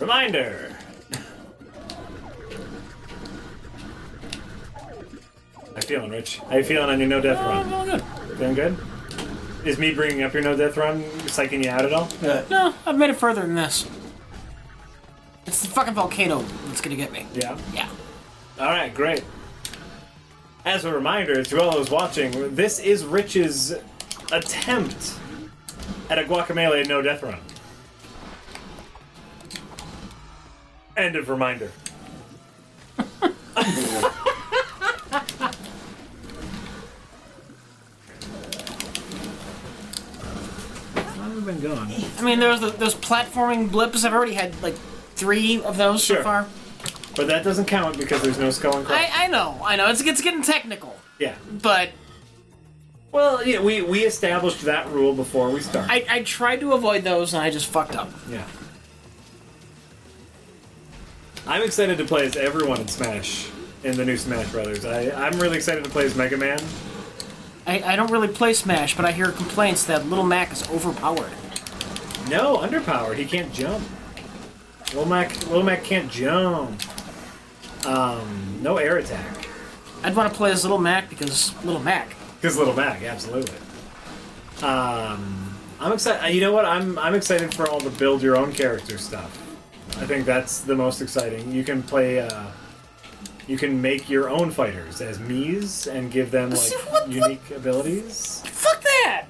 Reminder! How you feeling, Rich? How you feeling on your no-death run? Feeling good. Feeling good? Is me bringing up your no-death run psyching you out at all? No, I've made it further than this. It's the fucking volcano that's gonna get me. Yeah? Yeah. Alright, great. As a reminder to all those watching, this is Rich's attempt at a Guacamelee no-death run. End of reminder. How have we been going? I mean, those platforming blips. I've already had like 3 of those so far. But that doesn't count because there's no skull and cross. I know. It's getting technical. Yeah. But well, yeah, we established that rule before we started. I tried to avoid those and I just fucked up. Yeah. I'm excited to play as everyone in Smash, in the new Smash Brothers. I'm really excited to play as Mega Man. I don't really play Smash, but I hear complaints that Little Mac is overpowered. No, underpowered. He can't jump. Little Mac can't jump. No air attack. I'd want to play as Little Mac because Little Mac. Because Little Mac, absolutely. I'm excited. You know what? I'm excited for all the build your own character stuff. I think that's the most exciting. You can play. You can make your own fighters as Mii's and give them like unique abilities. Fuck that!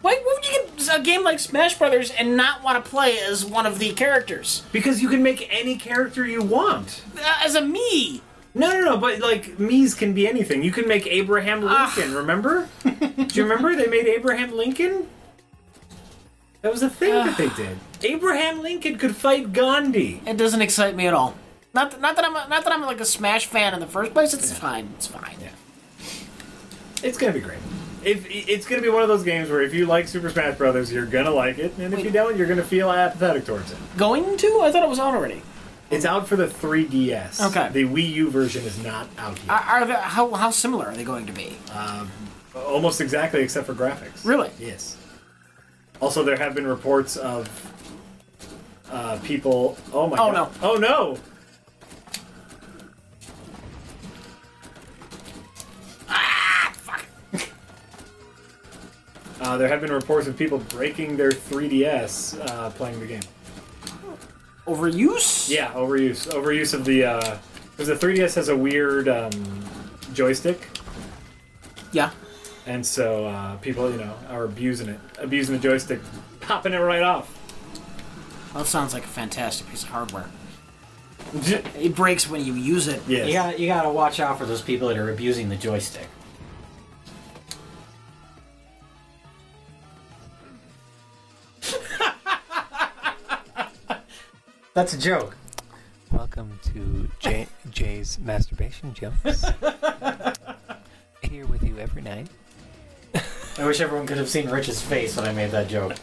Why would you get a game like Smash Brothers and not want to play as one of the characters? Because you can make any character you want. As a Mii! No, but like Mii's can be anything. You can make Abraham Lincoln, remember? Do you remember they made Abraham Lincoln? That was a thing that they did. Abraham Lincoln could fight Gandhi. It doesn't excite me at all. Not that I'm like a Smash fan in the first place. It's fine. It's fine. Yeah. It's gonna be great. It's gonna be one of those games where if you like Super Smash Brothers, you're gonna like it, and if you don't, you're gonna feel apathetic towards it. Going to? I thought it was out already. It's out for the 3DS. Okay. The Wii U version is not out yet. How similar are they going to be? Almost exactly, except for graphics. Really? Yes. Also, there have been reports of people. Oh my god! No! Oh no! Fuck! There have been reports of people breaking their 3DS playing the game. Overuse? Yeah, overuse. Overuse of the... Because the 3DS has a weird joystick. Yeah. And so people, are abusing it. Abusing the joystick. Popping it right off. Well, that sounds like a fantastic piece of hardware. It breaks when you use it. Yes. You gotta watch out for those people that are abusing the joystick. That's a joke. Welcome to Jay's masturbation jokes. Here with you every night. I wish everyone could have seen Rich's face when I made that joke.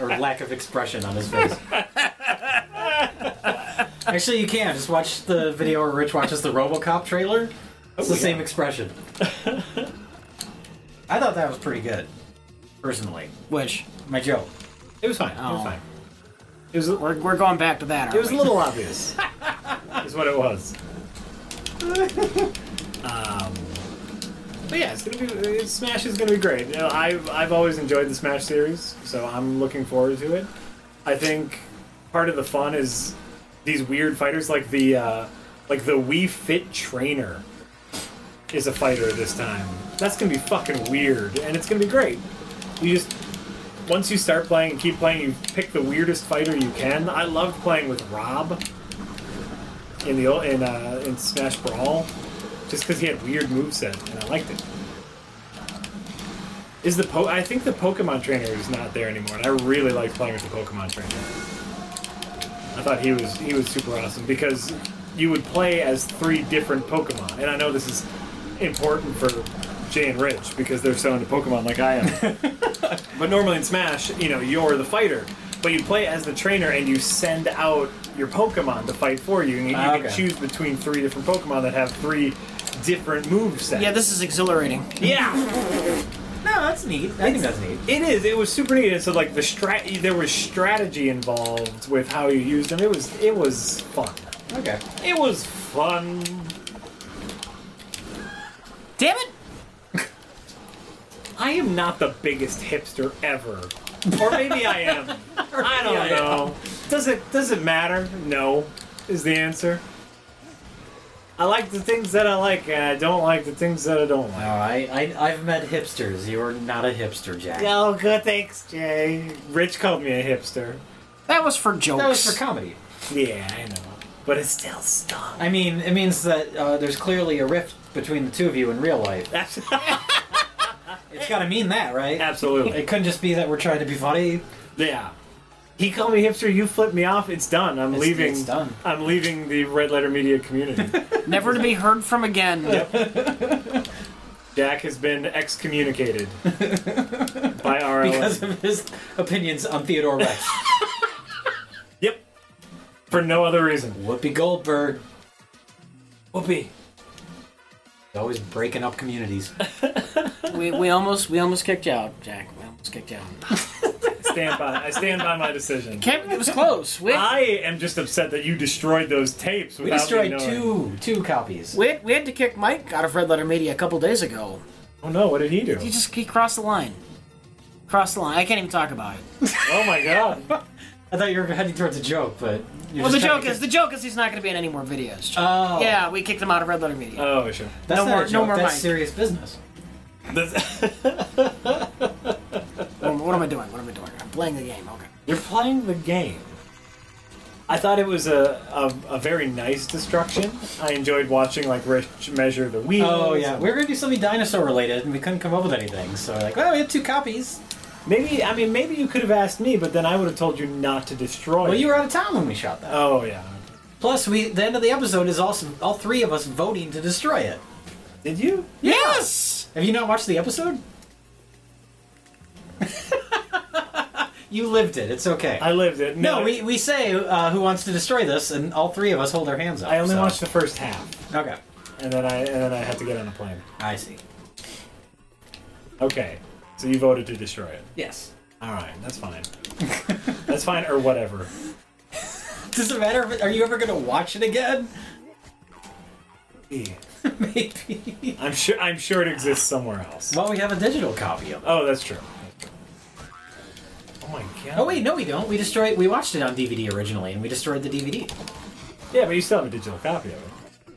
Or lack of expression on his face. Actually, you can. Just watch the video where Rich watches the RoboCop trailer. It's the same expression. I thought that was pretty good. Personally. Which? My joke. It was fine. It was fine. It was, we're going back to that, aren't we? It was a little obvious. Is what it was. But yeah, Smash is gonna be great. I've always enjoyed the Smash series, so I'm looking forward to it. I think part of the fun is these weird fighters, like the Wii Fit trainer is a fighter this time. That's gonna be fucking weird, and it's gonna be great. Once you start playing and keep playing, you pick the weirdest fighter you can. I loved playing with Rob in Smash Brawl, just because he had weird moveset, and I liked it. I think the Pokemon trainer is not there anymore, and I really liked playing with the Pokemon trainer. I thought he was super awesome because you would play as 3 different Pokemon, and I know this is important for Jay and Rich because they're so into Pokemon like I am. But normally in Smash, you're the fighter, but you play as the trainer and you send out your Pokemon to fight for you, and you can choose between 3 different Pokemon that have 3 different movesets. Yeah, this is exhilarating. Yeah. No, that's neat. I think that's neat. It is. It was super neat. And so like there was strategy involved with how you used them. It was fun. Okay. It was fun. Damn it! I am not the biggest hipster ever. Or maybe I am. I don't know. Does it matter? No, is the answer. I like the things that I like, and I don't like the things that I don't No, like. I've met hipsters. You are not a hipster, Jack. Oh, good, thanks, Jay. Rich called me a hipster. That was for jokes. That was for comedy. Yeah, I know. But it still stung. I mean, it means that there's clearly a rift between the two of you in real life. That's It's got to mean that, right? absolutely. It couldn't just be that we're trying to be funny. Yeah. He called me hipster, you flipped me off, it's done. I'm leaving. It's done. I'm leaving the Red Letter Media community. Never to be heard from again. Jack has been excommunicated by RLM. Because of his opinions on Theodore Rex. Yep. For no other reason. Whoopi Goldberg. Whoopee. Always breaking up communities. We almost kicked you out, Jack. We almost kicked you out. I stand by my decision. It was close. I am just upset that you destroyed those tapes We without destroyed me knowing. two copies. We had to kick Mike out of Red Letter Media a couple days ago. Oh no, what did he do? He crossed the line. Crossed the line. I can't even talk about it. Oh my god. I thought you were heading towards a joke, but Well, the joke is he's not going to be in any more videos. Oh. Yeah, we kicked him out of Red Letter Media. Oh sure. That's No not more- a joke. no more That's Mike. serious business. What am I doing? What am I doing? I'm playing the game. Okay. You're playing the game. I thought it was a very nice destruction. I enjoyed watching like Rich measure the wheels. Oh yeah, we were gonna do something dinosaur related, and we couldn't come up with anything. So like, well, we had 2 copies. Maybe you could have asked me, but then I would have told you not to destroy. Well, it. you were out of town when we shot that. Oh yeah. Plus, the end of the episode is also all 3 of us voting to destroy it. Did you? Yes! Have you not watched the episode? You lived it. It's okay. I lived it. No, we say who wants to destroy this, and all 3 of us hold our hands up. I only so. watched the first half, Okay, and then I had to get on a plane. I see. Okay, so you voted to destroy it. Yes. All right, that's fine. That's fine, or whatever. Does it matter? Are you ever gonna watch it again? Yeah. Maybe. I'm sure it exists somewhere else. Well, we have a digital copy of it. Oh, that's true. Oh my god. Oh wait, no, we don't. We watched it on DVD originally, and we destroyed the DVD. Yeah, but you still have a digital copy of it.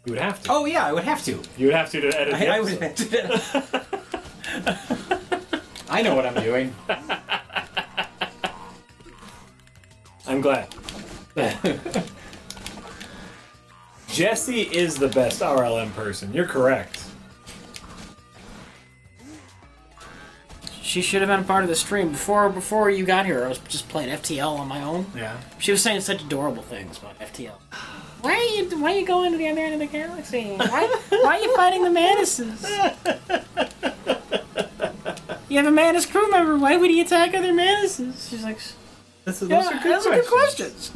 You would have to. Oh yeah, I would have to. You would have to edit the I would episode. have to. I know what I'm doing. I'm glad. Jesse is the best RLM person. You're correct. She should have been a part of the stream before you got here. I was just playing FTL on my own. Yeah. She was saying such adorable things about FTL. Why are you going to the other end of the galaxy? Why are you fighting the Manises? You have a Manus crew member. Why would he attack other Manises? She's like, Those are those are good questions.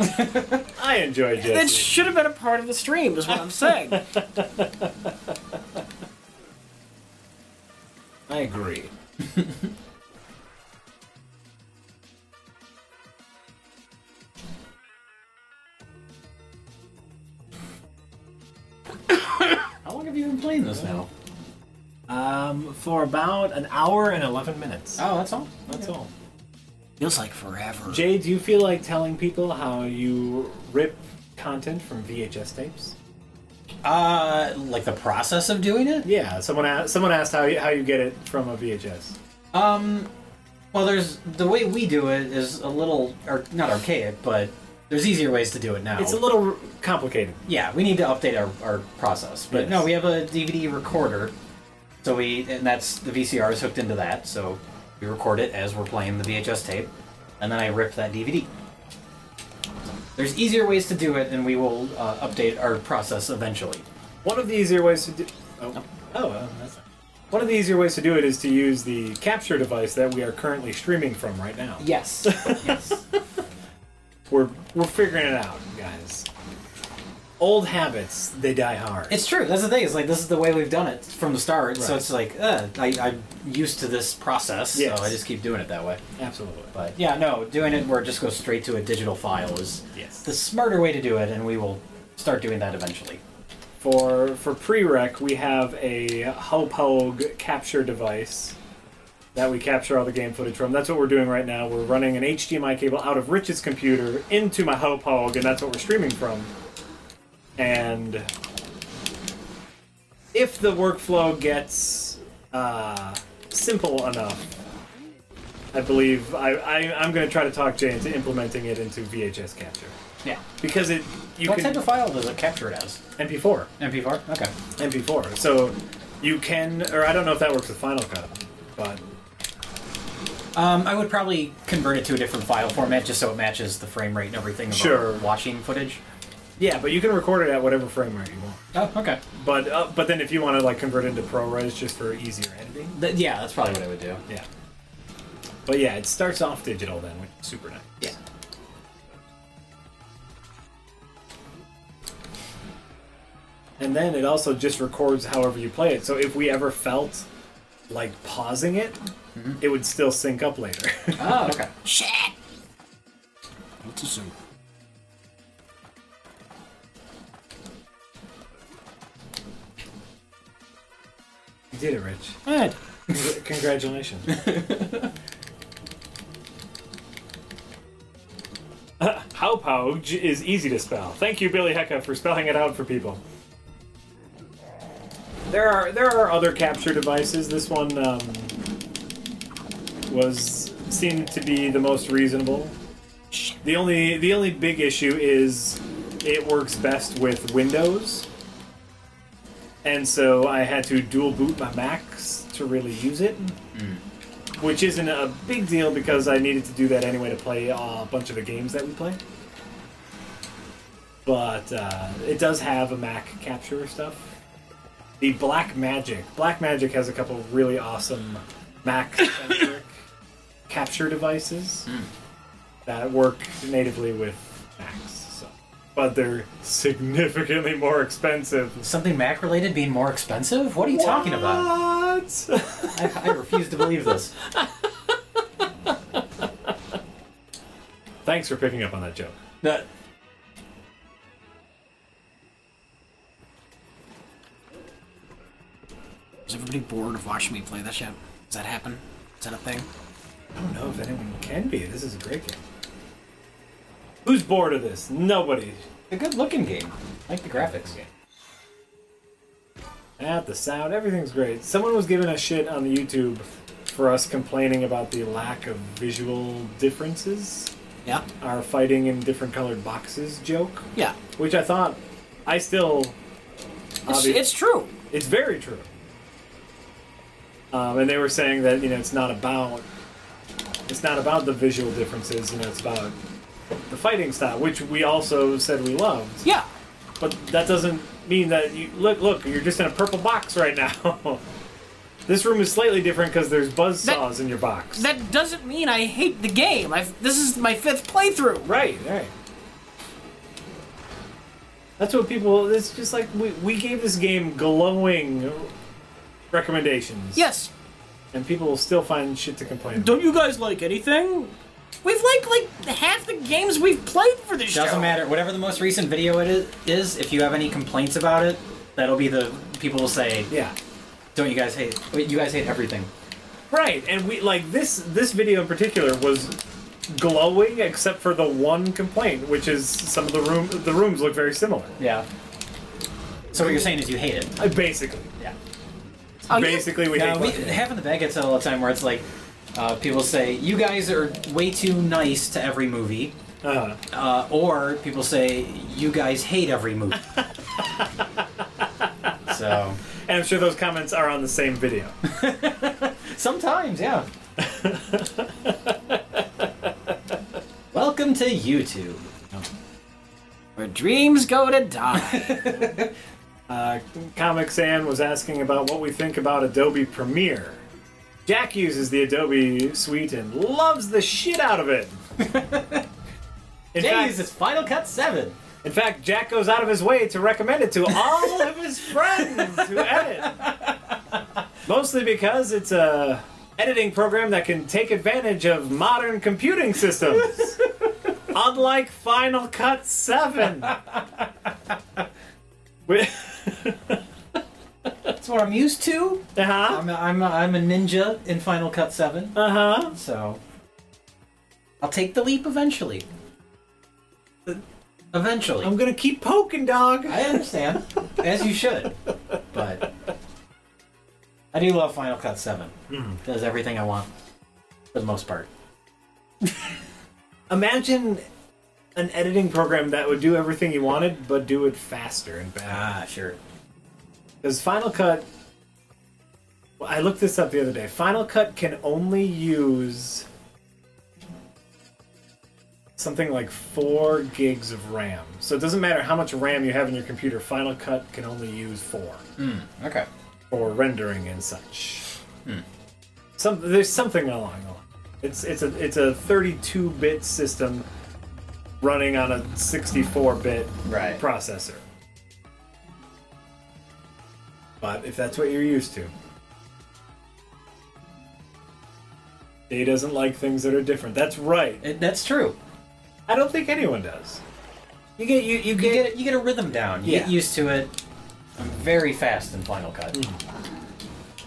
I enjoy Jesse. That should have been a part of the stream, is what I'm saying. I agree. How long have you been playing this now? For about an hour and 11 minutes. Oh, that's all. That's all. Feels like forever. Jay, do you feel like telling people how you rip content from VHS tapes? Like the process of doing it? Yeah, someone asked how you get it from a VHS. Well, there's the way we do it is a little, or not archaic, but there's easier ways to do it now. It's a little complicated. Yeah, we need to update our process. But Yes. no, we have a DVD recorder, and that's the VCR is hooked into that, so we record it as we're playing the VHS tape, and then I rip that DVD. There's easier ways to do it, and we will update our process eventually. One of the easier ways to do. That's. One of the easier ways to do it is to use the capture device that we are currently streaming from right now. Yes. Yes. We're figuring it out, guys. old habits, they die hard. It's true. That's the thing. It's like, this is the way we've done it from the start. So Right. it's like, I'm used to this process, Yes. so I just keep doing it that way. Absolutely. But yeah, no, doing it where it just goes straight to a digital file is Yes. the smarter way to do it, and we will start doing that eventually. For prereq, we have a Hauppauge capture device that we capture all the game footage from. That's what we're doing right now. We're running an HDMI cable out of Rich's computer into my Hauppauge, and that's what we're streaming from. And if the workflow gets simple enough, I believe I'm going to try to talk Jay into implementing it into VHS capture. Yeah. Because you What can type of file does it capture it as? MP4. MP4? Okay. MP4. So you can, or I don't know if that works with Final Cut, but I would probably convert it to a different file format just so it matches the frame rate and everything of Sure. our watching footage. yeah, but you can record it at whatever frame rate you want. Oh, okay. But then if you want to like convert it into ProRes just for easier editing, Yeah, that's probably what I would do. yeah. But yeah, it starts off digital then, which is super nice. Yeah. And then it also just records however you play it. So if we ever felt like pausing it, it would still sync up later. Oh, okay. Shit! What's a soup? You did it, Rich. Good. Congratulations. Hauppauge is easy to spell. Thank you, Billy Hecka, for spelling it out for people. There are other capture devices. This one seemed to be the most reasonable. The only big issue is it works best with Windows, and so I had to dual boot my Macs to really use it. Which isn't a big deal because I needed to do that anyway to play a bunch of the games that we play. But it does have a Mac capture stuff. The Blackmagic has a couple of really awesome Mac-centric capture devices that work natively with Macs. So. But they're significantly more expensive. Something Mac related being more expensive? What are you talking about? I refuse to believe this. Thanks for picking up on that joke. Is everybody bored of watching me play this yet? Does that happen? Is that a thing? I don't know if anyone can be. This is a great game. Who's bored of this? Nobody. A good looking game. I like the graphics. The sound, everything's great. Someone was giving us shit on the YouTube for us complaining about the lack of visual differences. Yeah. Our fighting in different colored boxes joke. Yeah. Which I thought, It's true. It's very true. And they were saying that, it's not about the visual differences, it's about the fighting style, which we also said we loved. Yeah. But that doesn't mean that you look. You're just in a purple box right now. This room is slightly different because there's buzzsaws in your box. That doesn't mean I hate the game. This is my 5th playthrough. Right. That's what people. It's just like we gave this game glowing recommendations. Yes. And people will still find shit to complain about. Don't you guys like anything? We've like half the games we've played for this show. Doesn't matter. Whatever the most recent video it is, if you have any complaints about it, that'll be the people will say, Yeah. Don't you guys hate? You guys hate everything. Right, and we like this video in particular was glowing except for the one complaint, which is some of the rooms look very similar. Yeah. So what you're saying is you hate it. Basically. Yeah. Basically, we hate we it. have in the bag gets it all the time where it's like people say you guys are way too nice to every movie, or people say you guys hate every movie. So. And I'm sure those comments are on the same video. Sometimes, yeah. Welcome to YouTube. Where dreams go to die. Comic San was asking about what we think about Adobe Premiere. Jack uses the Adobe suite and loves the shit out of it. Jay uses Final Cut 7. In fact, Jack goes out of his way to recommend it to all of his friends who edit. Mostly because it's a editing program that can take advantage of modern computing systems. Unlike Final Cut 7. That's what I'm used to. Uh-huh. I'm a ninja in Final Cut 7. Uh-huh. So I'll take the leap eventually. Eventually. I'm gonna keep poking, dog. I understand. As you should. But I do love Final Cut 7. Does everything I want. For the most part. Imagine an editing program that would do everything you wanted, but do it faster and better. Ah, sure. Because Final Cut... Well, I looked this up the other day. Final Cut can only use something like 4 gigs of RAM. So it doesn't matter how much RAM you have in your computer, Final Cut can only use 4. Okay. For rendering and such. There's something along the line. It's a 32-bit system running on a 64-bit processor. But if that's what you're used to. He doesn't like things that are different. That's right. That's true. I don't think anyone does. You get a rhythm down. You get used to it. I'm very fast in Final Cut.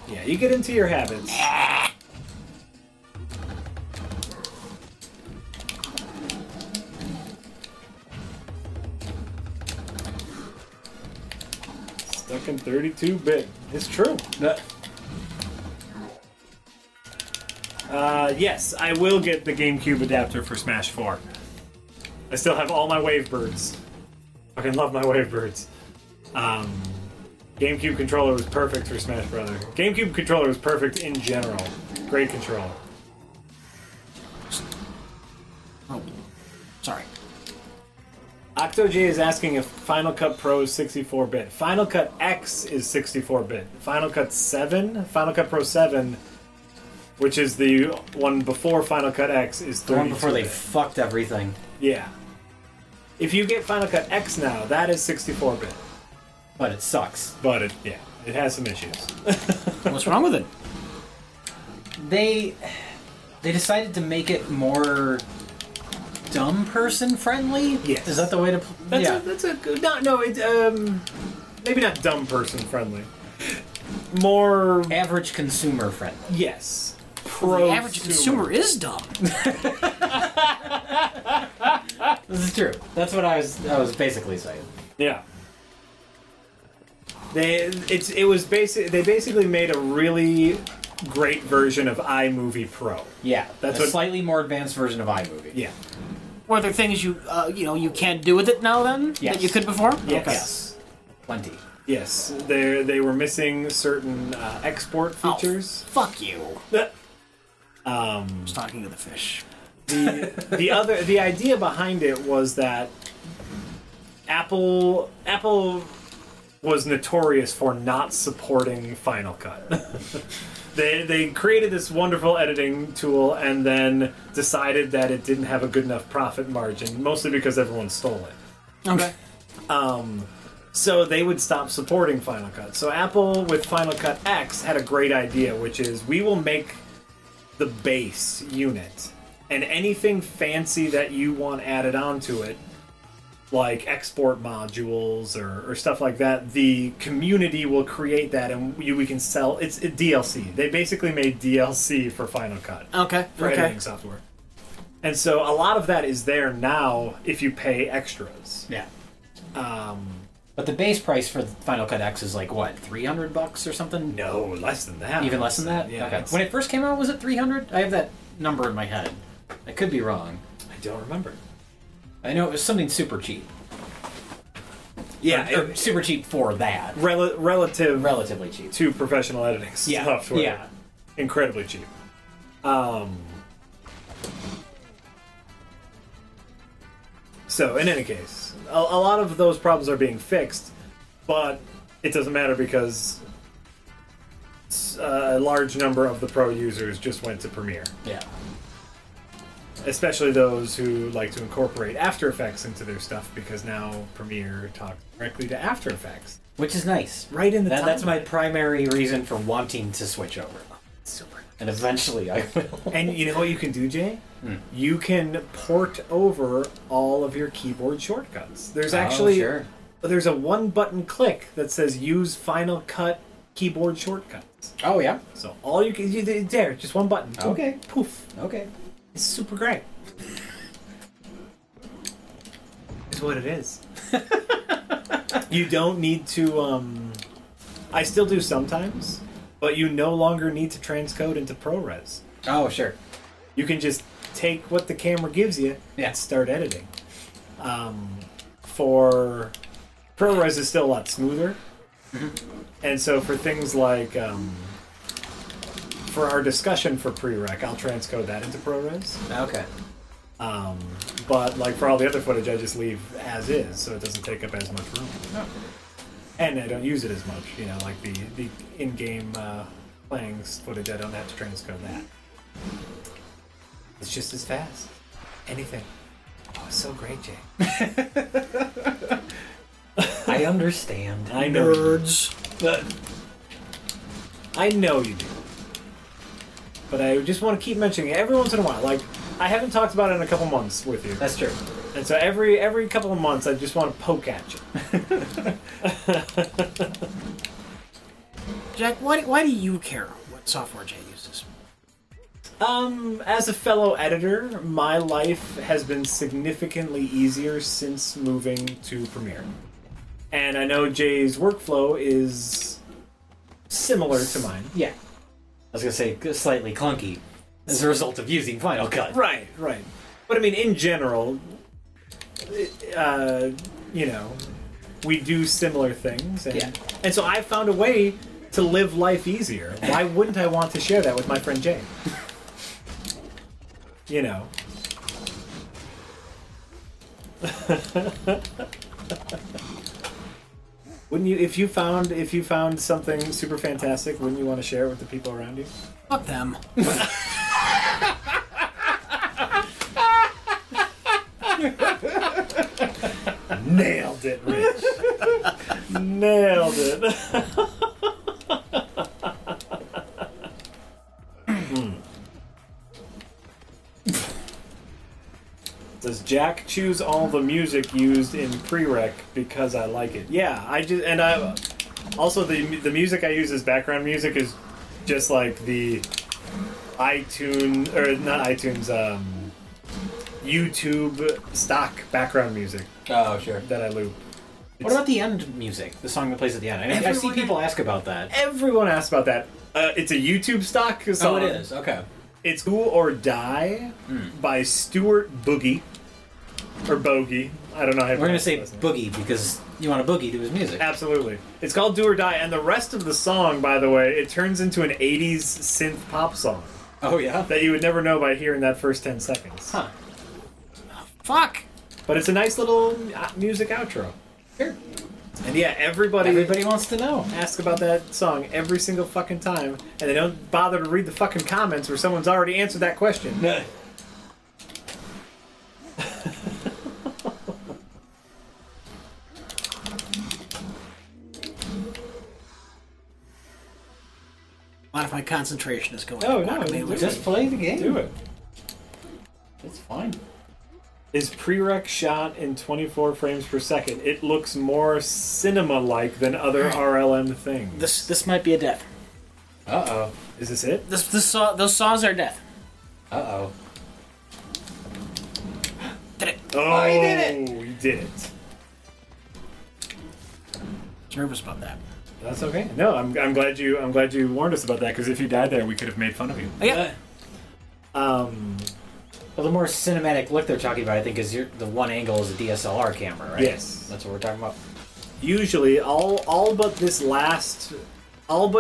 Yeah, you get into your habits. Stuck in 32-bit. It's true. Yes, I will get the GameCube adapter for Smash 4. I still have all my Wavebirds. Fucking love my Wavebirds. GameCube controller was perfect for Smash Brother. GameCube controller was perfect in general. Great controller. Oh, sorry. OctoJ is asking if Final Cut Pro is 64-bit. Final Cut X is 64-bit. Final Cut 7, Final Cut Pro 7, which is the one before Final Cut X, is 32-bit. The one before they fucked everything. Yeah. If you get Final Cut X now, that is 64-bit. But it sucks. But it has some issues. What's wrong with it? They decided to make it more dumb person friendly. Yes. Is that the way to? That's a good. Maybe not dumb person friendly. More average consumer friendly. Yes. The average consumer is dumb. This is true. That's what I was basically saying. Yeah. They basically made a really great version of iMovie Pro. Yeah, that's a slightly more advanced version of iMovie. Yeah. Were there things you can't do with it now then Yes. that you could before? Yes. Okay. Yes. Plenty. Yes. They were missing certain export features. Oh, fuck you. I was talking to the fish. The idea behind it was that Apple was notorious for not supporting Final Cut. They created this wonderful editing tool and then decided that it didn't have a good enough profit margin, mostly because everyone stole it. Okay. So they would stop supporting Final Cut. So Apple, with Final Cut X, had a great idea, which is we will make the base unit, and anything fancy that you want added onto it, like export modules or stuff like that, the community will create that, and we can sell. It's DLC. They basically made DLC for Final Cut. Okay. For editing software. And so a lot of that is there now if you pay extras. Yeah. But the base price for Final Cut X is like what, $300 or something? No, less than that. Even less than that? Yeah. Okay. When it first came out, was it $300? I have that number in my head. I could be wrong. I don't remember. I know it was something super cheap. Yeah, Or super cheap for that. Relatively cheap to professional editing software. Yeah. Incredibly cheap. So, in any case, a lot of those problems are being fixed, but it doesn't matter because a large number of the pro users just went to Premiere. Yeah. especially those who like to incorporate After Effects into their stuff, because now Premiere talks directly to After Effects. Which is nice. Right in the That's my primary reason for wanting to switch over. Super. And eventually I will. And you know what you can do, Jay? You can port over all of your keyboard shortcuts. There's actually sure. there's a one-button click that says Use Final Cut Keyboard Shortcuts. Oh, yeah? So all you can there, just one button. Okay. Poof. Okay. It's super great. It's what it is. You don't need to. I still do sometimes, but you no longer need to transcode into ProRes. Oh, sure. You can just take what the camera gives you and start editing. For ProRes is still a lot smoother, and so for things like for our discussion for prereq, I'll transcode that into ProRes. Okay. But like for all the other footage, I just leave as is, so it doesn't take up as much room. Oh. And I don't use it as much, you know, like the in-game playing footage, I don't have to transcode that. It's just as fast. Anything. Oh, it's so great, Jay. I understand. I know. Nerds. I know you do. But I just want to keep mentioning it every once in a while. Like, I haven't talked about it in a couple months with you. That's true. And so every couple of months, I just want to poke at you. Jack, why do you care what software Jay uses? As a fellow editor, my life has been significantly easier since moving to Premiere. And I know Jay's workflow is similar to mine. Yeah. I was going to say slightly clunky as a result of using Final Cut. Right, right. But I mean, in general, you know, we do similar things. And, and so I found a way to live life easier. Why wouldn't I want to share that with my friend Jay? You know. Wouldn't you, if you found something super fantastic, wouldn't you want to share it with the people around you? Fuck them. Nailed it, Rich. Nailed it. Does Jack choose all the music used in prereq because I like it? Yeah, I also the music I use as background music is just like the iTunes or not iTunes YouTube stock background music. Oh, sure. That I loop. What about the end music? The song that plays at the end? I see people ask about that. Everyone asks about that. It's a YouTube stock song. Oh, it is. Okay. It's "Do or Die" by Stuart Boogie. Or Bogey. I don't know how to We're going to pronounce say his name. Boogie because you want a boogie to his music. Absolutely. It's called "Do or Die," and the rest of the song, by the way, it turns into an 80s synth pop song Oh, yeah? that you would never know by hearing that first 10 seconds. Huh. Fuck. But it's a nice little music outro. Sure. And yeah, everybody wants to know. asks about that song every single fucking time, and they don't bother to read the fucking comments where someone's already answered that question. A lot of my concentration is going. Oh, to no, Guacamelee. Just play the game. Do it. It's fine. Is prereq shot in 24 frames per second? It looks more cinema-like than other RLM things. This might be a death. Uh-oh. Is this it? Those saws are death. Uh-oh. Did it? Oh, you did it! You did it. I was nervous about that. That's okay. No, I'm glad you warned us about that, because if you died there, we could have made fun of you. Oh, yeah. Well, the more cinematic look they're talking about, I think, is the one angle is a DSLR camera, right? Yes. That's what we're talking about. Usually, all but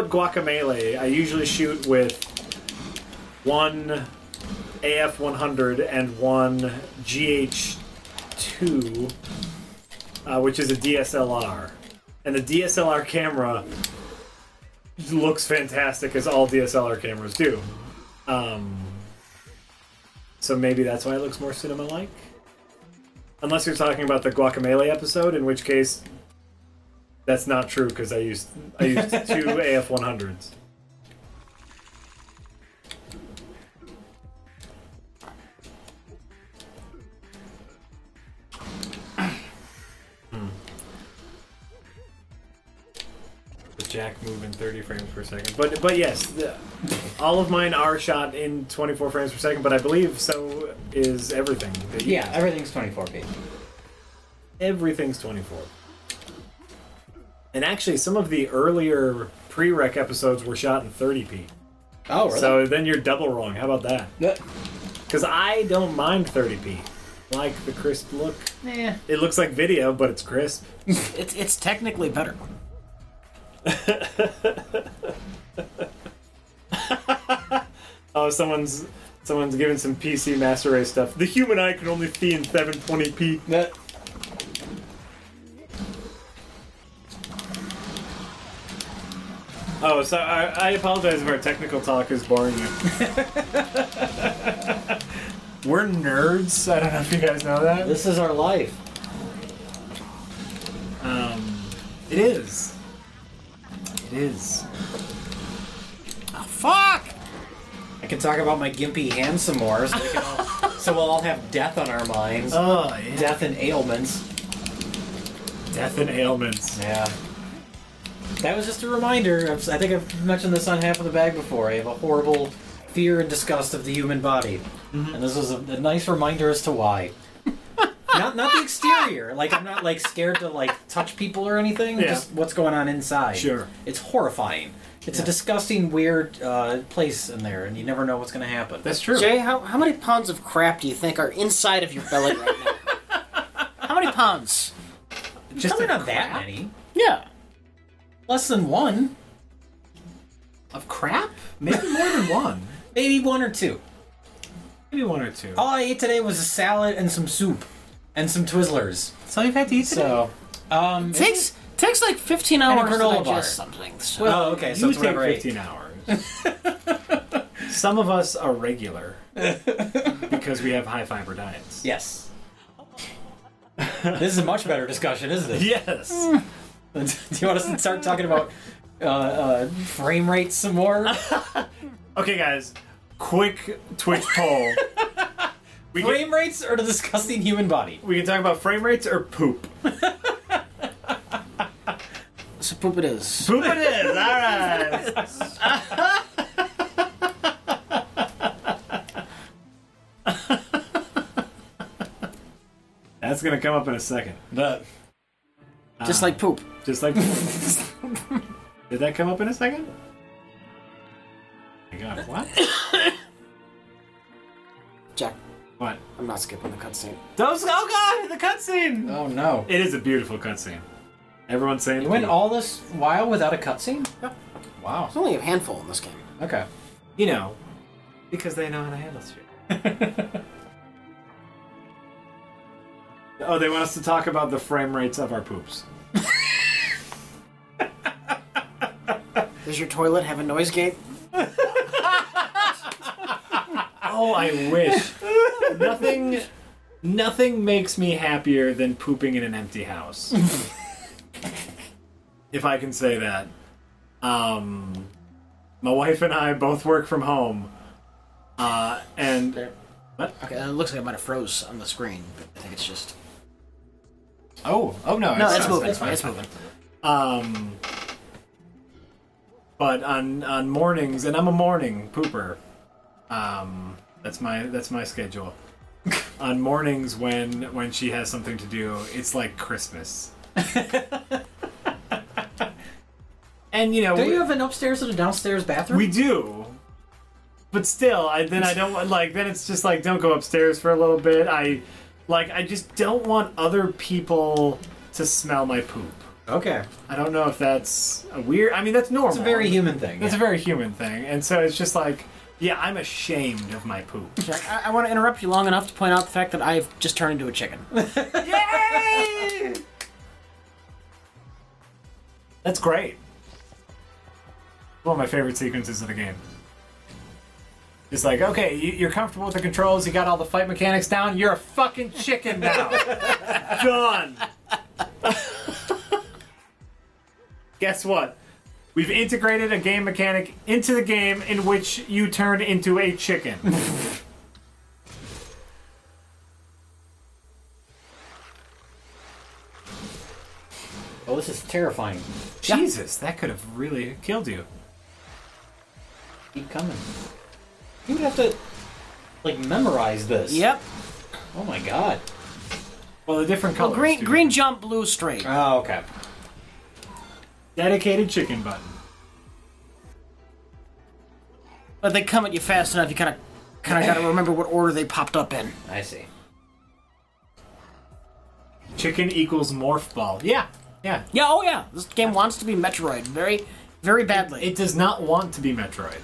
Guacamelee, I usually shoot with one AF100 and one GH2, which is a DSLR. And the DSLR camera looks fantastic, as all DSLR cameras do. So maybe that's why it looks more cinema-like. Unless you're talking about the Guacamelee episode, in which case that's not true because I used 2 AF100s. Jack moving 30 frames per second. But yes, all of mine are shot in 24 frames per second, but I believe so is everything. Yeah, everything's 24p. Everything's 24. And actually, some of the earlier pre-rec episodes were shot in 30p. Oh, really? So then you're double wrong. How about that? Because I don't mind 30p. Like the crisp look. Yeah. It looks like video, but it's crisp. It's technically better. Oh, someone's giving some PC Master Race stuff. The human eye can only see in 720p. Oh, so I apologize if our technical talk is boring you. We're nerds. I don't know if you guys know that. This is our life. It is. It is. Oh, fuck! I can talk about my gimpy hand some more, so, so we'll all have death on our minds. Oh, yeah. Death and ailments. Death and ailments. Yeah. That was just a reminder. I think I've mentioned this on Half of the Bag before. I have a horrible fear and disgust of the human body. Mm-hmm. And this was a nice reminder as to why. Not the exterior. Like, I'm not, like, scared to, like, touch people or anything. Yeah. Just what's going on inside. Sure. It's horrifying. It's a disgusting, weird place in there, and you never know what's going to happen. That's true. Jay, how many pounds of crap do you think are inside of your belly right now? How many pounds? Just probably not that many. Yeah. Less than 1. Of crap? Maybe more than 1. Maybe 1 or 2. Maybe 1 or 2. All I ate today was a salad and some soup. And some Twizzlers. That's all you've had to eat today? So, takes like 15 hours to granola bar. digest something. So. Well, okay, so you it's take whatever I ate. 15 hours. Some of us are regular because we have high fiber diets. Yes. This is a much better discussion, isn't it? Yes. Do you want us to start talking about frame rates some more? Okay, guys. Quick Twitch poll. Frame rates or the disgusting human body? We can talk about frame rates or poop. So poop it is. Poop it is. All right. That's gonna come up in a second. But Just like poop. Just like poop. Did that come up in a second? Oh my God, what? Jack, What? I'm not skipping the cutscene. Those, oh God, the cutscene! oh no. It is a beautiful cutscene. Everyone's saying You went poop. all this while without a cutscene? Yep. Wow. There's only a handful in this game. Okay. You know, because they know how to handle shit. Oh, they want us to talk about the frame rates of our poops. Does your toilet have a noise gate? Oh, I wish. Nothing makes me happier than pooping in an empty house. If I can say that. My wife and I both work from home. And There. what? Okay, it looks like I might have froze on the screen, but I think it's just... Oh no, No, it's moving. it's fine. It's moving. But on mornings, and I'm a morning pooper. That's my schedule. On mornings when she has something to do, it's like Christmas. And you know, Do you have an upstairs and a downstairs bathroom? we do. But still, then I don't like. Then it's just like, don't go upstairs for a little bit. I just don't want other people to smell my poop. Okay. I don't know if that's a weird. I mean, that's normal. It's a very human thing. It's yeah. a very human thing, and so it's just like, yeah, I'm ashamed of my poop. Jack, I want to interrupt you long enough to point out the fact that I've just turned into a chicken. Yay! That's great. One of my favorite sequences of the game. It's like, okay, you're comfortable with the controls, you got all the fight mechanics down, you're a fucking chicken now. Done. Guess what? We've integrated a game mechanic into the game in which you turn into a chicken. Oh, this is terrifying. Jesus, that could have really killed you. Keep coming. You would have to, like, memorize this. Yep. Oh my god. Well, the different Well, colors. green jump, blue straight. Oh, okay. Dedicated chicken button. But they come at you fast enough. You kind of got to remember what order they popped up in. I see. Chicken equals morph ball. Yeah. Yeah. Oh yeah. This game wants to be Metroid very, very badly. It does not want to be Metroid.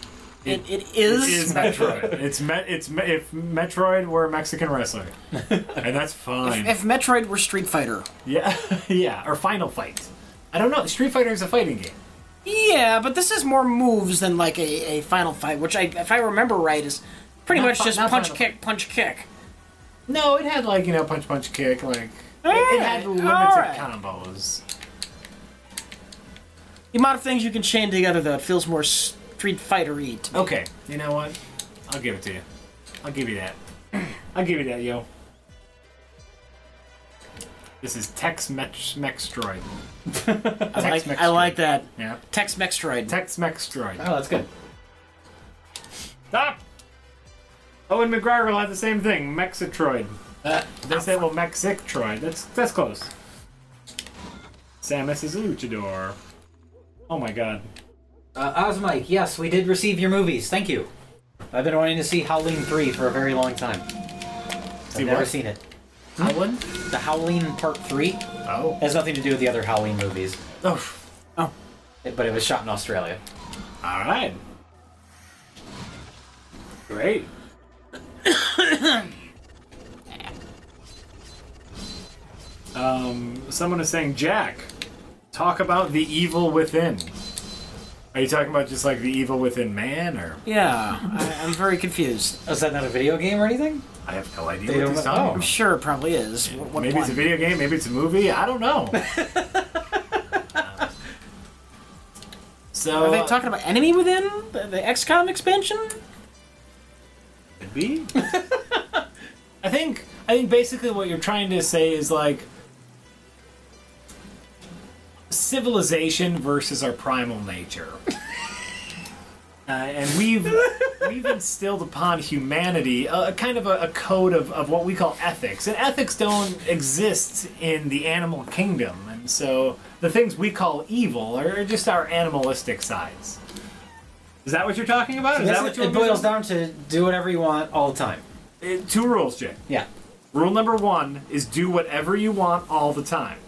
It is. It is Metroid. If Metroid were a Mexican wrestler, and that's fine. If Metroid were Street Fighter. Yeah, yeah, or Final Fight. I don't know. Street Fighter is a fighting game. Yeah, but this is more moves than like a Final Fight, which if I remember right, is pretty much just punch, kick, punch, kick. No, it had like punch, punch, kick. Like it had limited combos. The amount of things you can chain together, though, it feels more Street Fighter-y to me. Okay, you know what? I'll give it to you. I'll give you that. I'll give you that, yo. This is Tex-Mex-Mex-Droid. I like that. Yeah. Tex-Mex-Droid. Tex-Mex-Droid. Oh, that's good. Stop! Owen McGregor had the same thing. Mexitroid. They say, well, Mexic-Troid. That's close. Samus is a luchador. Oh my god. Osmike, yes, we did receive your movies. Thank you. I've been wanting to see Howling 3 for a very long time. I've never seen it. Howlin'? The Howling Part 3 Oh. has nothing to do with the other Howling movies. Oh. But it was shot in Australia. Alright. Great. Someone is saying, Jack, talk about the evil within. Are you talking about just like the evil within man, or? Yeah, I'm very confused. Is that not a video game or anything? I have no idea They what don't he's know. talking I'm about. sure it probably is. What Maybe it's a one? video game, maybe it's a movie, I don't know. So, Are they talking about Enemy Within? The XCOM expansion? could be. I think basically what you're trying to say is like civilization versus our primal nature. And we've instilled upon humanity a kind of a code of what we call ethics. And ethics don't exist in the animal kingdom. And so the things we call evil are just our animalistic sides. Is that what you're talking about? Is that what It boils down to do whatever you want all the time. Two rules, Jay. Yeah. Rule number 1 is do whatever you want all the time.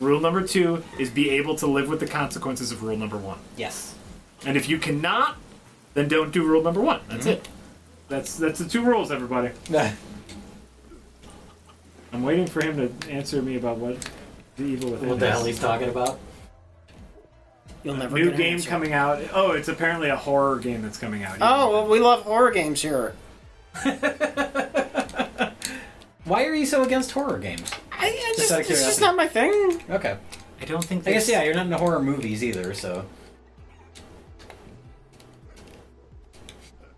Rule number 2 is be able to live with the consequences of rule number 1. Yes. And if you cannot, then don't do rule number 1. That's it. That's the 2 rules, everybody. I'm waiting for him to answer me about what the evil within What the is. hell he's talking about? You'll never New get an game answer. coming out. Oh, it's apparently a horror game that's coming out. Oh, well, we love horror games here. Why are you so against horror games? It's out of just curiosity. not my thing. Okay. I don't think. I guess, yeah, you're not into horror movies either, so...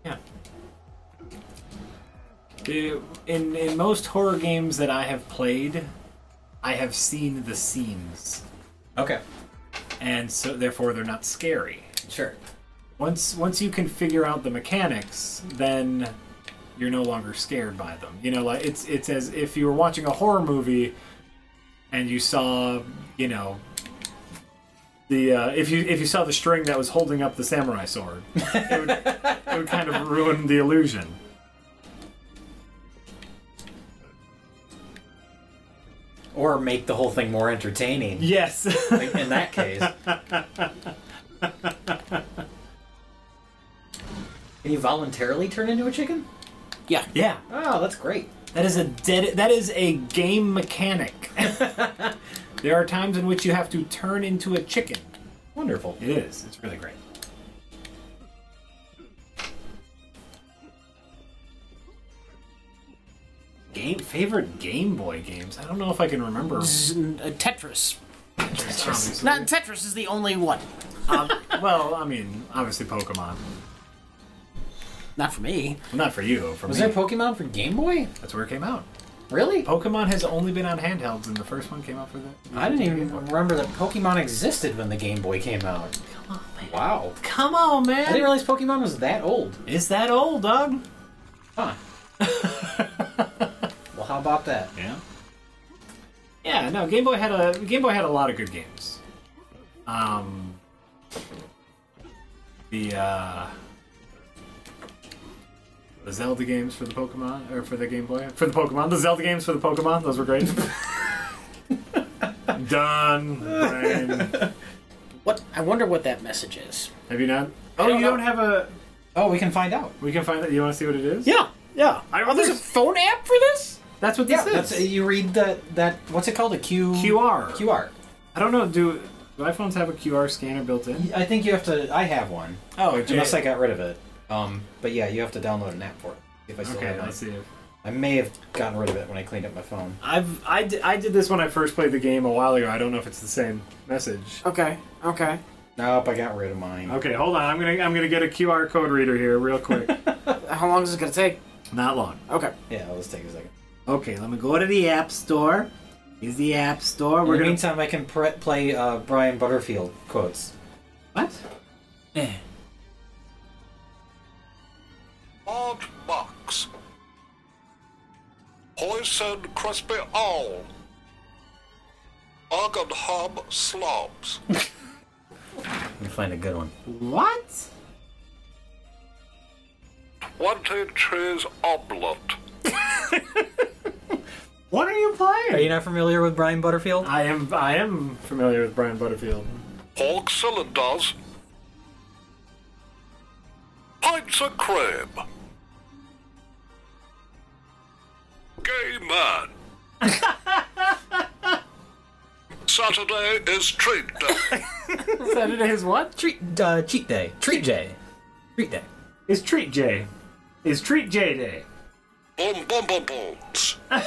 Yeah. In most horror games that I have played, I have seen the scenes, Okay. and so therefore they're not scary. Sure. Once you can figure out the mechanics, then you're no longer scared by them. You know, like it's as if you were watching a horror movie and you saw, you know, the if you saw the string that was holding up the samurai sword, it would kind of ruin the illusion. Or make the whole thing more entertaining. Yes. Like, in that case. Can you voluntarily turn into a chicken? Yeah. Yeah. Oh, that's great. That is a game mechanic. There are times in which you have to turn into a chicken. Wonderful. It is. It's really great. Favorite Game Boy games? I don't know if I can remember. Tetris. Tetris. Not Tetris is the only one. Well, I mean, obviously Pokemon. Not for me. Well, not for you. For Was me. there Pokemon for Game Boy? That's where it came out. Really? Pokemon has only been on handhelds, and the first one came out for the. I didn't even remember that Pokemon existed when the Game Boy came out. Come on, man. Wow. Come on, man. I didn't realize Pokemon was that old. It's that old, dog. Huh. Well, how about that? Yeah. Yeah. No, Game Boy had a lot of good games. The Zelda games for the Pokemon, or for the Game Boy, for the Pokemon. The Zelda games for the Pokemon. Those were great. Done. Brain. What? I wonder what that message is. Have you not? I Oh, don't you know. don't have a. Oh, we can find out. We can find that. You want to see what it is? Yeah. There's a phone app for this? That's what Yeah, this that's is. you read that. What's it called? A QR. QR. I don't know. Do iPhones have a QR scanner built in? I think you have to. I have one. Oh, Unless I got rid of it. But yeah, you have to download an app for it. If I still Okay, have I it. see it. I may have gotten rid of it when I cleaned up my phone. I did this when I first played the game a while ago. I don't know if it's the same message. Okay. Nope, I got rid of mine. Okay, hold on. I'm gonna get a QR code reader here real quick. How long is it going to take? Not long. Okay. Yeah, let's take a second. Okay, let me go to the App Store. Here's the App Store. In the meantime, I can play Brian Butterfield quotes. What? Hard box. Poison crispy owl. Ugg and hum slobs. Let me find a good one. What? 20 cheese omelet. What are you playing? Are you not familiar with Brian Butterfield? I am familiar with Brian Butterfield. Pork cylinders. Pints of cream. Gay man. Saturday is treat day. Saturday is what? Cheat day. Treat day. Treat day. Is Treat J. Is Treat J Day. Boom boom boom booms. Boom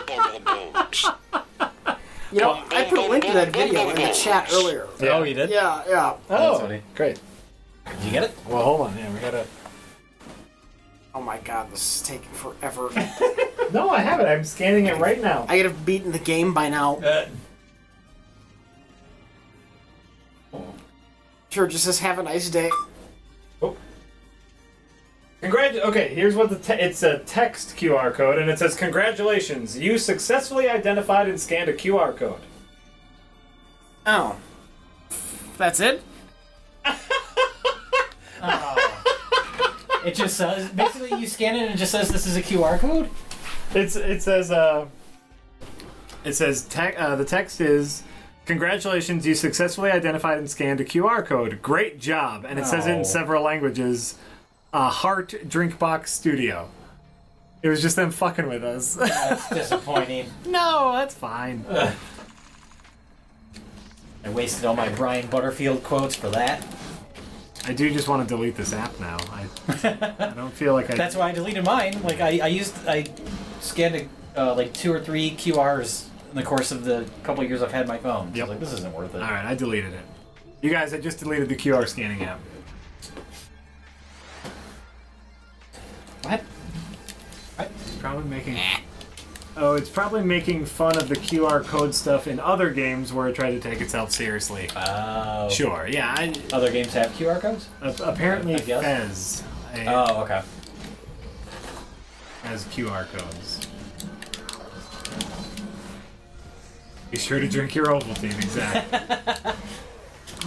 boom boom booms. You know, I put a link to that video in the chat earlier. Yeah. Oh, you did? Yeah. That's Oh, funny. great. Did you get it? Well, hold on. Yeah, we gotta. Oh my god, this is taking forever. No, I have it. I'm scanning it right now. I could have beaten the game by now. Sure, just says have a nice day. Oh. Okay, here's what it's a text QR code, and it says, "Congratulations, you successfully identified and scanned a QR code." Oh. That's it? It just says, basically you scan it and it just says this is a QR code? It says the text is, "Congratulations, you successfully identified and scanned a QR code. Great job!" And it says it in Oh. several languages. Heart Drinkbox Studio. It was just them fucking with us. That's disappointing. No, that's fine. I wasted all my Brian Butterfield quotes for that. I do just want to delete this app now. I don't feel like I. That's why I deleted mine. Like I scanned like 2 or 3 QRs in the course of the couple of years I've had my phone. So Yep. I was like, this isn't worth it. All right, I deleted it. You guys, I just deleted the QR scanning app. What? It's probably making. Oh, it's probably making fun of the QR code stuff in other games where it tried to take itself seriously. Oh. Sure, yeah. Other games have QR codes? Apparently, I guess. Fez Oh, okay. has QR codes. Be sure to drink your Ovaltine, exactly.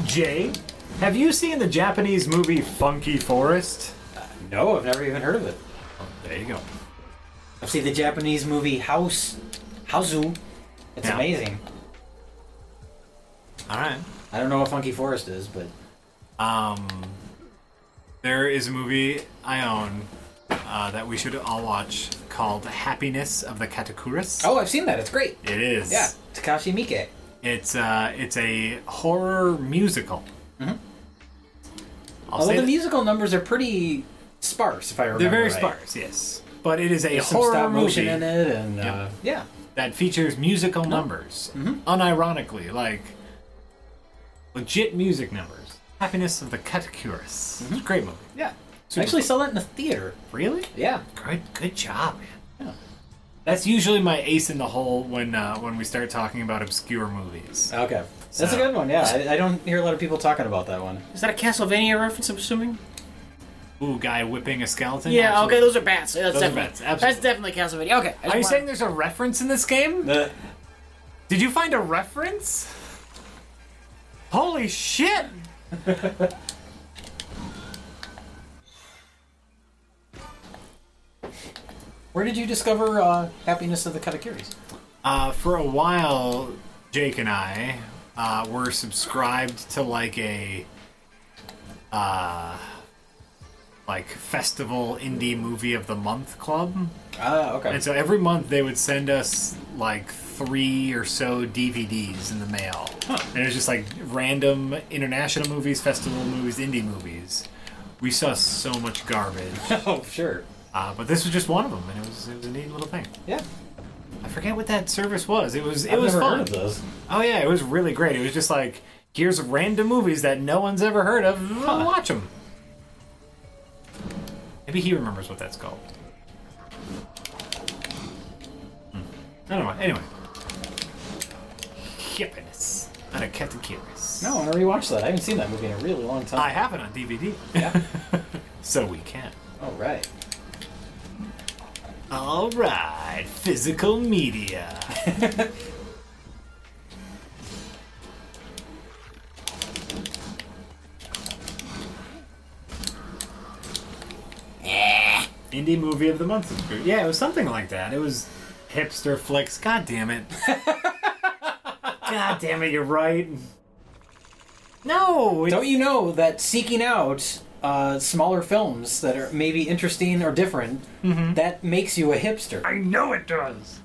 Jay, have you seen the Japanese movie Funky Forest? No, I've never even heard of it. There you go. I've seen the Japanese movie Hausu. It's Yeah. amazing. All right. I don't know what Funky Forest is, but There is a movie I own that we should all watch called Happiness of the Katakuris. oh, I've seen that. It's great. It is. Yeah, Takashi Miike. It's a horror musical. Mhm. I'll Although say the that- musical numbers are pretty sparse, if I remember they're very right. sparse, yes. but it is a There's some horror stop motion movie in it, and Yep. yeah. that features musical numbers, unironically, like legit music numbers. Happiness of the Katakouris. It's a great movie. Yeah. Super I actually fun. saw that in the theater. Really? Yeah. Good job, man. Yeah. That's usually my ace in the hole when we start talking about obscure movies. Okay. That's a So- good one, yeah. I don't hear a lot of people talking about that one. Is that a Castlevania reference, I'm assuming? Ooh, guy whipping a skeleton? Yeah, Absolutely. okay, those are bats. That's Those are definitely, bats, absolutely. That's definitely Castlevania. Okay. Are you saying there's a reference in this game? Did you find a reference? Holy shit! Where did you discover Happiness of the Katakuris? For a while, Jake and I were subscribed to like a festival indie movie of the month club. Ah, okay. And so every month they would send us like 3 or so DVDs in the mail. And it was just like random international movies, festival movies, indie movies. We saw so much garbage. Oh, sure. But this was just one of them, and it was a neat little thing. Yeah. I forget what that service was. It was I've was never fun. heard of those. Oh yeah, it was really great. It was just like, here's random movies that no one's ever heard of. Watch them. Maybe he remembers what that's called. I don't know. Anyway. Happiness out of Katakuris. No, I want to rewatch that. I haven't seen that movie in a really long time. I have it on DVD. Yeah. So we can. All right. All right, physical media. Indie movie of the month. Yeah, it was something like that. It was hipster flicks. God damn it. God damn it, you're right. No. Don't you know that seeking out smaller films that are maybe interesting or different, that makes you a hipster? I know it does.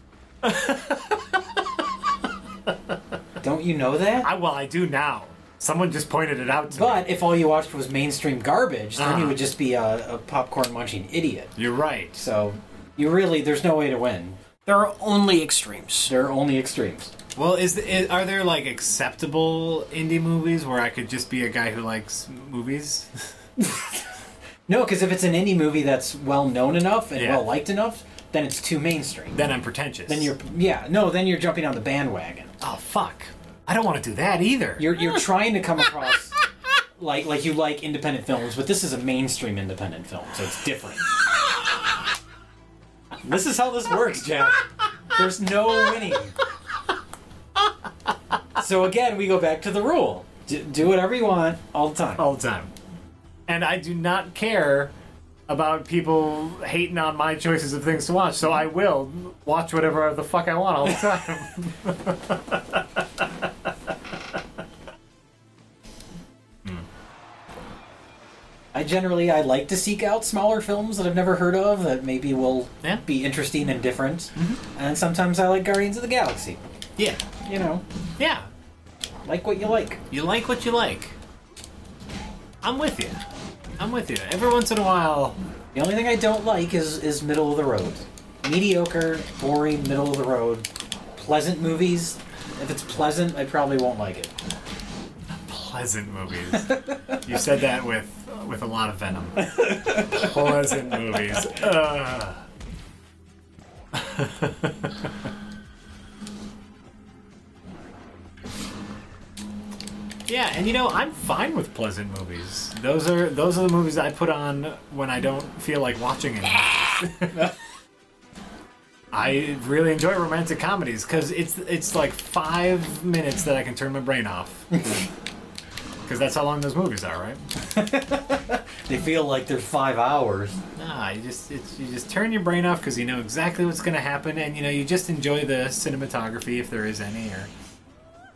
Don't you know that? I do now. Someone just pointed it out to me. But if all you watched was mainstream garbage, then you would just be a popcorn munching idiot. You're right. So, there's no way to win. There are only extremes. There are only extremes. Well, are there like acceptable indie movies where I could just be a guy who likes movies? No, because if it's an indie movie that's well known enough and Yeah. well liked enough, then it's too mainstream. Then I'm pretentious. Then you're jumping on the bandwagon. Oh fuck! I don't want to do that either. You're trying to come across like you like independent films, but this is a mainstream independent film, so it's different. This is how this works, Jack. There's no winning. So again, we go back to the rule: do whatever you want all the time. All the time. And I do not care about people hating on my choices of things to watch, so I will watch whatever the fuck I want all the time. I like to seek out smaller films that I've never heard of that maybe will be interesting and different. And sometimes I like Guardians of the Galaxy. Yeah. You know, Yeah. like what you like. You like what you like. I'm with you. Every once in a while. The only thing I don't like is middle of the road. Mediocre, boring, middle of the road. Pleasant movies. If it's pleasant, I probably won't like it. Pleasant movies. You said that with a lot of venom. Pleasant movies. Yeah, and I'm fine with pleasant movies. Those are the movies I put on when I don't feel like watching any. I really enjoy romantic comedies because it's like 5 minutes that I can turn my brain off. Because that's how long those movies are, right? They feel like they're 5 hours. Nah, you just turn your brain off because you know exactly what's going to happen, and you just enjoy the cinematography if there is any. Or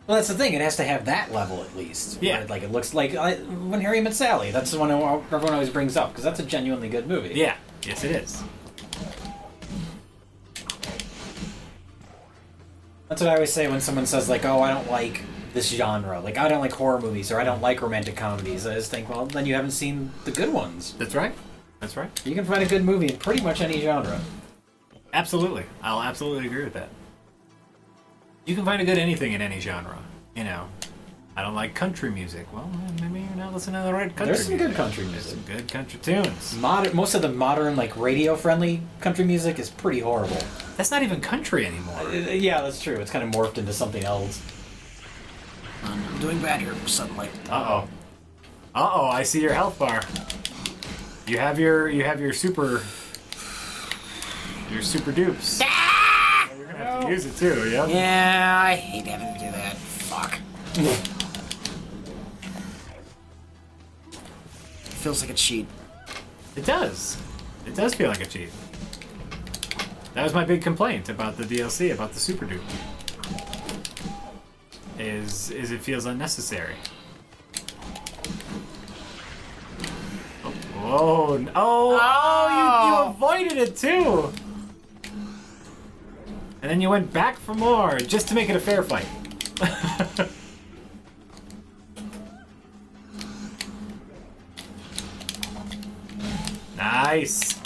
Well, that's the thing. It has to have that level at least. Yeah. Where, like it looks like When Harry Met Sally. That's the one everyone always brings up because that's a genuinely good movie. yeah, yes it is. That's what I always say when someone says like, "Oh, I don't like this genre. Like, I don't like horror movies or I don't like romantic comedies." I just think, well, then you haven't seen the good ones. That's right. That's right. You can find a good movie in pretty much any genre. Absolutely. I'll absolutely agree with that. You can find a good anything in any genre. You know, I don't like country music. Well, maybe you're not listening to the right country There's some music. good country There's music. some good country tunes. Most of the modern, like, radio-friendly country music is pretty horrible. That's not even country anymore. Yeah, that's true. It's kind of morphed into something else. I'm doing bad here suddenly. Uh-oh. Uh-oh, I see your health bar. You have your super dupes. Ah! You're gonna have to use it too, yeah? Yeah, I hate having to do that. Fuck. Feels like a cheat. It does. It does feel like a cheat. That was my big complaint about the DLC, about the super dupe. Is it feels unnecessary. Oh, you avoided it too! And then you went back for more, just to make it a fair fight. Nice!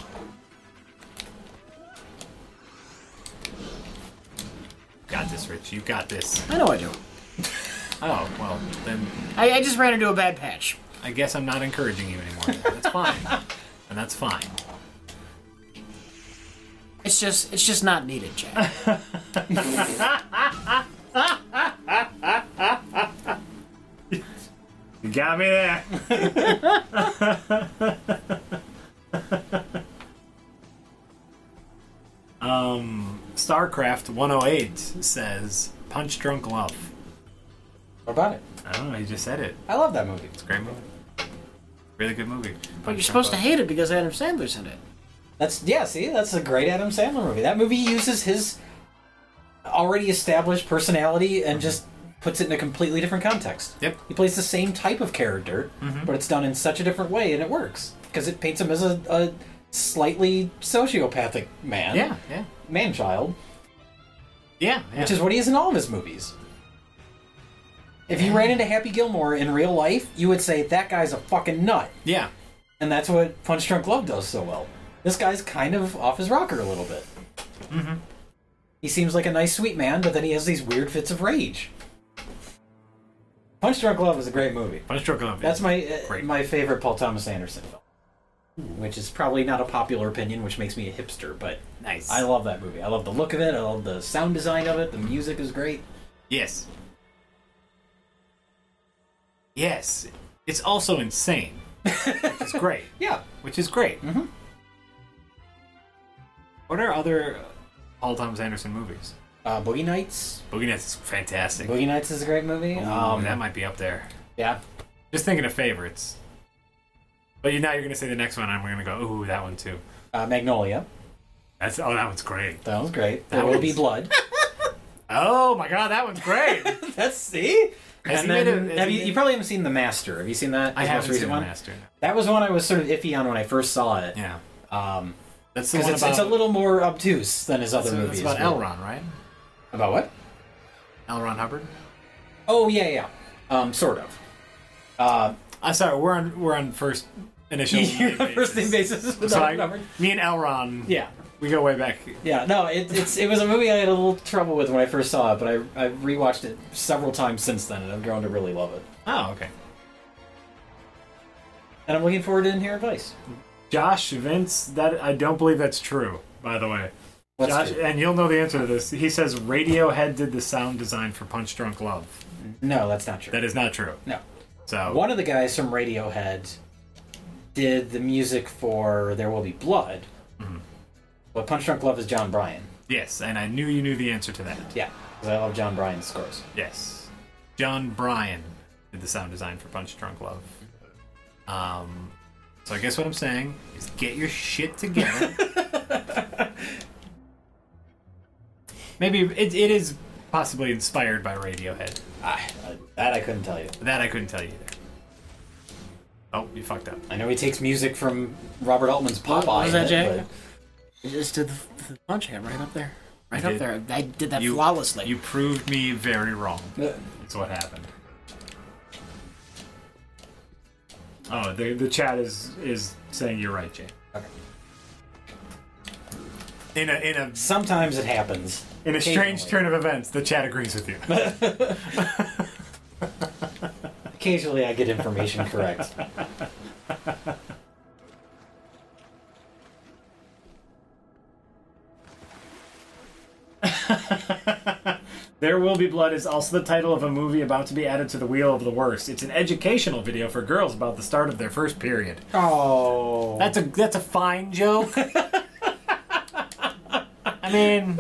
Got this, Rich. You got this. I know I do. Oh, well, then I just ran into a bad patch. I guess I'm not encouraging you anymore. That's fine. And that's fine. It's just not needed, Jack. You got me there. StarCraft 108 says Punch Drunk Love. What about it? I don't know, he just said it. I love that movie. It's a great movie. Really good movie. But you're supposed to hate it because Adam Sandler's in it. That's a great Adam Sandler movie. That movie uses his already established personality and just puts it in a completely different context. Yep. He plays the same type of character, but it's done in such a different way, and it works. Because it paints him as a slightly sociopathic man. Yeah. Man-child. Yeah. Which is what he is in all of his movies. If you ran into Happy Gilmore in real life, you would say, that guy's a fucking nut. Yeah. And that's what Punch Drunk Love does so well. This guy's kind of off his rocker a little bit. Mm-hmm. He seems like a nice, sweet man, but then he has these weird fits of rage. Punch Drunk Love is a great movie. Punch Drunk Love. That's great. my favorite Paul Thomas Anderson film. Which is probably not a popular opinion, which makes me a hipster, but Nice. I love that movie. I love the look of it. I love the sound design of it. The music is great. Yes. Yes. It's also insane. Which is great. Yeah. Which is great. Mm-hmm. What are other Paul Thomas Anderson movies? Boogie Nights. Boogie Nights is fantastic. Boogie Nights is a great movie. Ooh, that might be up there. Yeah. Just thinking of favorites. But now you're going to say the next one, and we're going to go, ooh, that one too. Magnolia. That one's great. That was great. That There Will one's- Be Blood. Oh my god, that one's great. That's see. Has And he made then, a- you probably haven't seen The Master. Have you seen that? I His most haven't recent seen one? The Master. That was one I was sort of iffy on when I first saw it. Yeah. Because That's the one it's about... a little more obtuse than his other It's movies. about but- L. Ron, right? About what? L. Ron Hubbard? Oh yeah. Sort of. I'm sorry, we're on first initial You're on first name basis with So Albert Hubbard. me and L. Ron, Yeah. we go way back. Yeah, no, it was a movie I had a little trouble with when I first saw it, but I rewatched it several times since then, and I've grown to really love it. Oh, okay. And I'm looking forward to hearing advice. Josh, Vince, that I don't believe that's true, by the way. What's Josh, true? and you'll know the answer to this. He says Radiohead did the sound design for Punch Drunk Love. No, that's not true. That is not true. No. So One of the guys from Radiohead did the music for There Will Be Blood. Mm-hmm. But Punch Drunk Love is John Bryan. yes, and I knew you knew the answer to that. Yeah, because I love John Bryan's scores. Yes, John Bryan did the sound design for Punch Drunk Love. So I guess what I'm saying is get your shit together. Maybe it is possibly inspired by Radiohead. That I couldn't tell you. That I couldn't tell you either. Oh, you fucked up. I know he takes music from Robert Altman's Popeye. What was that, in it, Jack? I just did the punch hand right up there. Right You up did. there. I did that You- flawlessly. You proved me very wrong. but- That's what happened. Oh, the chat is saying you're right, Jay. Okay. In a Sometimes it happens. in a strange Occasionally. turn of events, the chat agrees with you. Occasionally I get information correct. There Will Be Blood is also the title of a movie about to be added to the Wheel of the Worst. It's an educational video for girls about the start of their first period. Oh. That's a fine joke. I mean,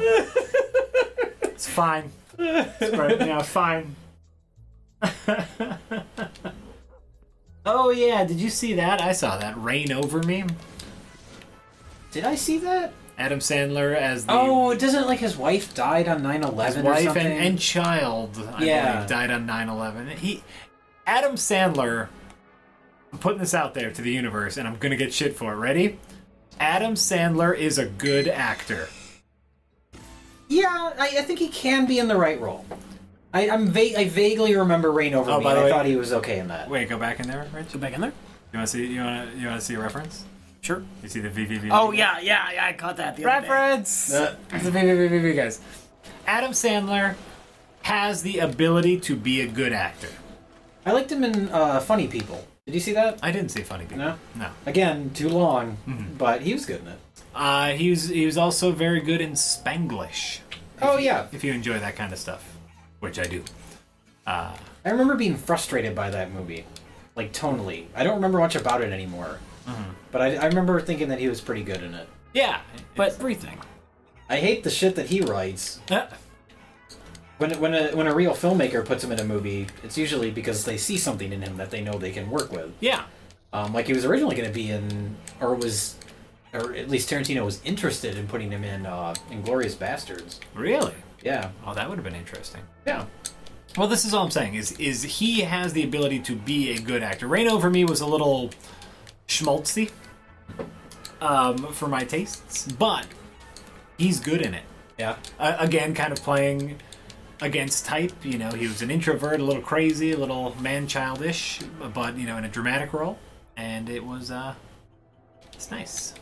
it's fine. It's right, yeah, fine. Oh yeah, did you see that? I saw that Rain Over meme. Did I see that? Adam Sandler as the Oh, doesn't like his wife died on 9/11 his or wife something? and child, I believe, died on 9/11. Adam Sandler, I'm putting this out there to the universe, and I'm gonna get shit for it. Ready? Adam Sandler is a good actor. Yeah, I think he can be in the right role. I vaguely remember Rain Over Oh, Me. by And the I way- thought he was okay in that. Wait, go back in there, Rich. Go back in there. You want to see? You want to see a reference? Sure. You see the VVV? Oh yeah, I caught that the other day. Reference. It's the VVV guys. Adam Sandler has the ability to be a good actor. I liked him in Funny People. Did you see that? I didn't see Funny People. No? No. Again, too long, Mm-hmm. but he was good in it. He was also very good in Spanglish. Oh, yeah. If you enjoy that kind of stuff, which I do. I remember being frustrated by that movie. Like, tonally. I don't remember much about it anymore. But I remember thinking that he was pretty good in it. Yeah, But everything. I hate the shit that he writes. Uh, When a real filmmaker puts him in a movie, it's usually because they see something in him that they know they can work with. yeah. Like he was originally going to be in, or at least Tarantino was interested in putting him in Inglourious Bastards. Really? Yeah. Oh, that would have been interesting. Yeah. Well, this is all I'm saying is he has the ability to be a good actor. Rain Over Me was a little schmaltzy for my tastes, but he's good in it. Yeah. Again, kind of playing against type. You know, he was an introvert, a little crazy, a little man-childish, but, you know, in a dramatic role. And it was, it's nice.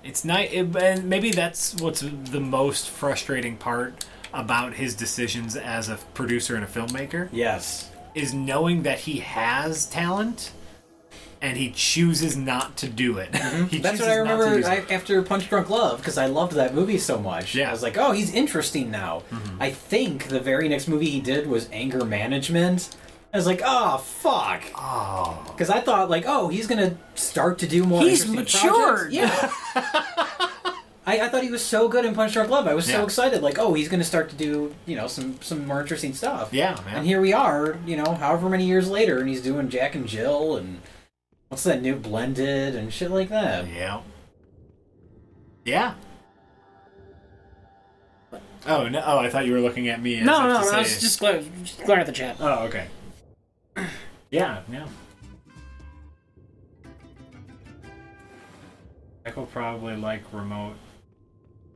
It's nice, and maybe that's what's the most frustrating part about his decisions as a producer and a filmmaker, Yes. is knowing that he has talent, and he chooses not to do it. He That's chooses what I not to remember use it. after Punch Drunk Love, because I loved that movie so much. Yeah. I was like, oh, he's interesting now. I think the very next movie he did was Anger Management. I was like, oh, fuck. Oh. Because I thought, like, oh, he's going to start to do more He's interesting matured. projects. Yeah. I thought he was so good in Punch Drunk Love. I was so Yeah. excited. Like, oh, he's going to start to do, you know, some more interesting stuff. Yeah, man. And here we are, you know, however many years later, and he's doing Jack and Jill and what's that new Blended and shit like that. Yeah. Yeah. Oh, no. Oh, I thought you were looking at me. As No, if no, to I was say- just glaring at the chat. Oh, okay. Yeah, yeah. Michael probably like remote.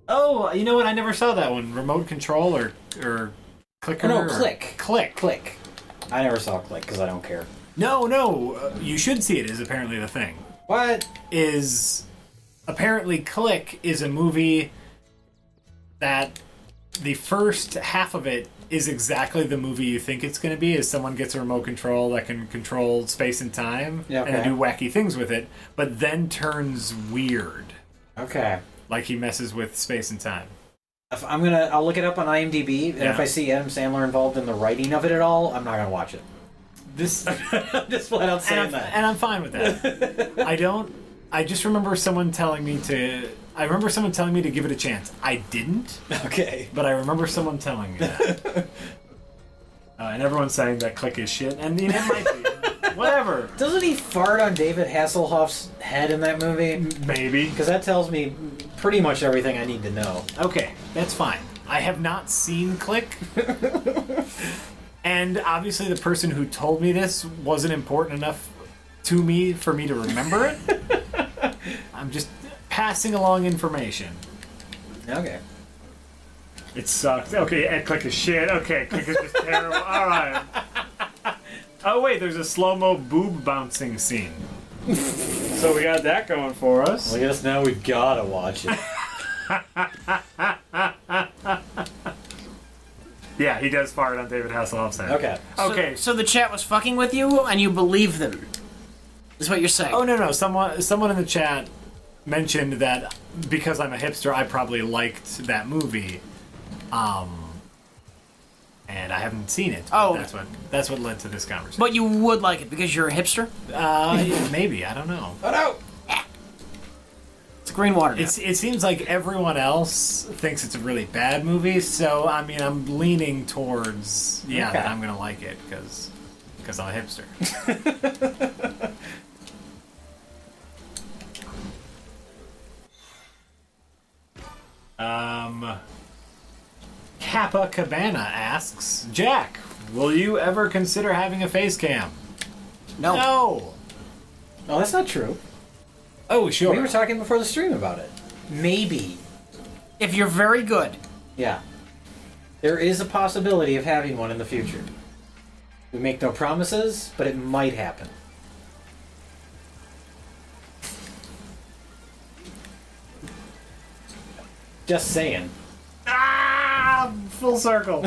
Oh, you know what? I never saw that one. Remote control or clicker? Oh, no, or- Click. Click. Click. I never saw Click because I don't care. No, no. You should see it. Is apparently the thing. What? Is apparently Click is a movie that the first half of it is exactly the movie you think it's going to be, is someone gets a remote control that can control space and time Yeah, and okay. do wacky things with it, but then turns weird. Okay. Like he messes with space and time. If I'll look it up on IMDb, and Yeah. if I see Adam Sandler involved in the writing of it at all, I'm not gonna watch it. This I'm just flat out saying that. and I'm fine with that. I just remember someone telling me to give it a chance. I didn't, Okay. but I remember someone telling me that. And everyone's saying that Click is shit, and you know, it might be. Whatever. Doesn't he fart on David Hasselhoff's head in that movie? Maybe. Because that tells me pretty much everything I need to know. Okay, that's fine. I have not seen Click. And obviously the person who told me this wasn't important enough to me for me to remember it. I'm just passing along information. Okay. It sucks. Okay, Click is shit. Okay, Click is just terrible. Alright. Oh wait, there's a slow-mo boob bouncing scene. So we got that going for us. Well, yes, now we gotta watch it. Yeah, he does fart on David Hasselhoff's head. Okay. Okay. So the chat was fucking with you, and you believe them. Is what you're saying? Oh no. Someone in the chat mentioned that because I'm a hipster, I probably liked that movie. And I haven't seen it. Oh. That's what led to this conversation. But you would like it because you're a hipster? Yeah, maybe, I don't know. Oh no! It's green water. Now. It seems like everyone else thinks it's a really bad movie, so I mean I'm leaning towards that I'm gonna like it because I'm a hipster. Kappa Cabana asks, Jack, will you ever consider having a face cam? No. No. No, that's not true. Oh, sure. We were talking before the stream about it. Maybe. If you're very good. Yeah. There is a possibility of having one in the future. We make no promises, but it might happen. Just saying. Ah, full circle.